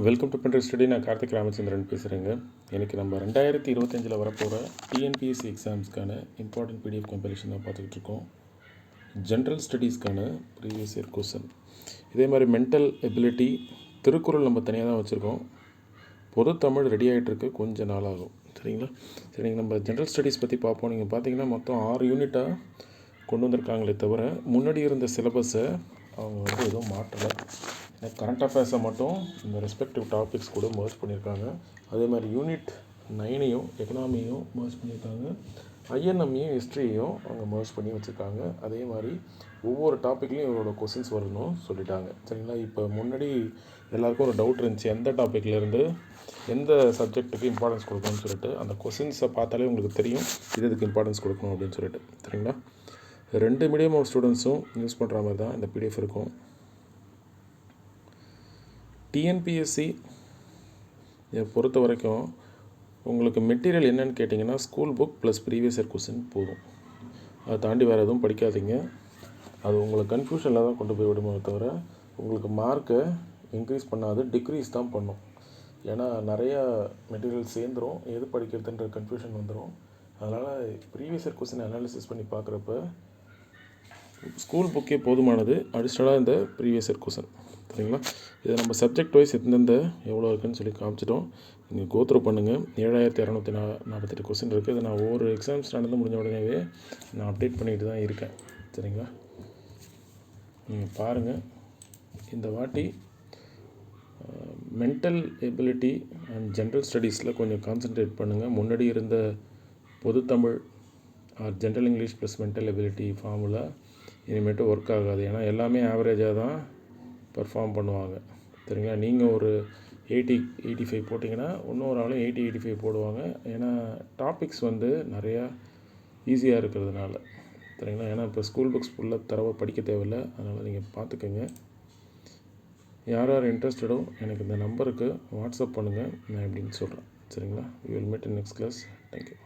Welcome to பென்ட்ரி study. நான் கார்த்திக் ராமச்சந்திரன் பேசுகிறேங்க. இன்றைக்கி நம்ம 2025 வரப்போகிற டிஎன்பிஎஸ்சி எக்ஸாம்ஸ்க்கான இம்பார்ட்டன்ட் பிடிஎஃப் கம்பெரிஷன் தான் பார்த்துக்கிட்டு இருக்கோம். ஜென்ரல் ஸ்டடீஸ்க்கான ப்ரீவியஸ் இயர் கொஸ்டின், இதே மாதிரி மென்டல் எபிலிட்டி, திருக்குறள் நம்ம தனியாக தான் வச்சுருக்கோம். பொது தமிழ் ரெடி ஆகிட்டுருக்கு, கொஞ்சம் நாள் ஆகும். சரிங்க, நம்ம ஜென்ரல் ஸ்டடீஸ் பற்றி பார்ப்போம். நீங்கள் பார்த்தீங்கன்னா மொத்தம் 6 யூனிட்டாக கொண்டு வந்திருக்காங்களே தவிர முன்னாடி இருந்த சிலபஸை அவங்க எதுவும் மாற்றலை. கரண்ட் அஃபேர்ஸை மட்டும் இந்த ரெஸ்பெக்டிவ் டாபிக்ஸ் கூட மர்ஜ் பண்ணியிருக்காங்க. அதே மாதிரி யூனிட் 9ஐயும் எக்கனாமியும் மர்ஜ் பண்ணியிருக்காங்க. ஐஎன்எம்மையும் ஹிஸ்ட்ரியையும் அவங்க மர்ஜ் பண்ணி வச்சுருக்காங்க. அதே மாதிரி ஒவ்வொரு டாப்பிக்லையும் இவரோட கொஸ்டின்ஸ் வரணும் சொல்லிட்டாங்க. சரிங்களா, இப்போ முன்னாடி எல்லாருக்கும் ஒரு டவுட் இருந்துச்சு, எந்த டாப்பிக்லேருந்து எந்த சப்ஜெக்ட்டுக்கு இம்பார்ட்டன்ஸ் கொடுக்கணும்னு சொல்லிட்டு. அந்த கொஸ்டின்ஸை பார்த்தாலே உங்களுக்கு தெரியும் இதுக்கு இம்பார்ட்டன்ஸ் கொடுக்கணும் அப்படின்னு சொல்லிட்டு. சரிங்களா, 2 மீடியம் ஆஃப் ஸ்டூடெண்ட்ஸும் யூஸ் பண்ணுற மாதிரி தான் இந்த பிடிஎஃப் இருக்கும். டிஎன்பிஎஸ்சி பொறுத்த வரைக்கும் உங்களுக்கு மெட்டீரியல் என்னென்னு கேட்டிங்கன்னா school book plus previous year question போதும். அதை தாண்டி வேறு எதுவும் படிக்காதீங்க. அது உங்களுக்கு கன்ஃபியூஷனில் தான் கொண்டு போய் விடுமே தவிர உங்களுக்கு மார்க்கை இன்க்ரீஸ் பண்ணாது, டிக்ரீஸ் தான் பண்ணும். ஏன்னா நிறையா மெட்டீரியல் சேர்ந்துடும், எது படிக்கிறதுன்ற கன்ஃபியூஷன் வந்துடும். அதனால் ப்ரீவியஸ் இயர் கொஸ்டின் அனாலிசிஸ் பண்ணி பார்க்குறப்ப ஸ்கூல் புக்கே போதுமானது. அடிஷ்னலாக இந்த ப்ரீவியஸ் இயர் கொஸ்டின். சரிங்களா, இதை நம்ம சப்ஜெக்ட் வைஸ் எந்தெந்த எவ்வளோ இருக்குதுன்னு சொல்லி காமிச்சிட்டோம். நீங்கள் கோத்ரூ பண்ணுங்கள். 7648 கொஸ்டின் இருக்குது. இதை நான் ஒவ்வொரு எக்ஸாம்ஸ் நடந்து முடிஞ்ச உடனேவே நான் அப்டேட் பண்ணிட்டு தான் இருக்கேன். சரிங்களா, நீங்கள் பாருங்கள். இந்த வாட்டி மென்டல் எபிலிட்டி அண்ட் ஜென்ரல் ஸ்டடீஸில் கொஞ்சம் கான்சன்ட்ரேட் பண்ணுங்கள். முன்னாடி இருந்த பொது Tamil general English plus mental ability formula இனிமேட்டு ஒர்க் ஆகாது. ஏன்னா எல்லாமே ஆவரேஜாக தான் பர்ஃபார்ம் பண்ணுவாங்க. சரிங்களா, நீங்கள் ஒரு 80-85 போட்டிங்கன்னா இன்னொரு ஆளும் 80-85 போடுவாங்க. ஏன்னா டாபிக்ஸ் நிறையா ஈஸியாக இருக்கிறதுனால. சரிங்களா, ஏன்னா இப்போ ஸ்கூல் புக்ஸ் ஃபுல்லாக தரவை படிக்க தேவையில்லை. அதனால் நீங்கள் பார்த்துக்கோங்க. யார் யார் இன்ட்ரெஸ்டடோ எனக்கு இந்த நம்பருக்கு வாட்ஸ்அப் பண்ணுங்கள், நான் எப்படின்னு சொல்கிறேன். சரிங்களா, we will meet in next class. Thank you.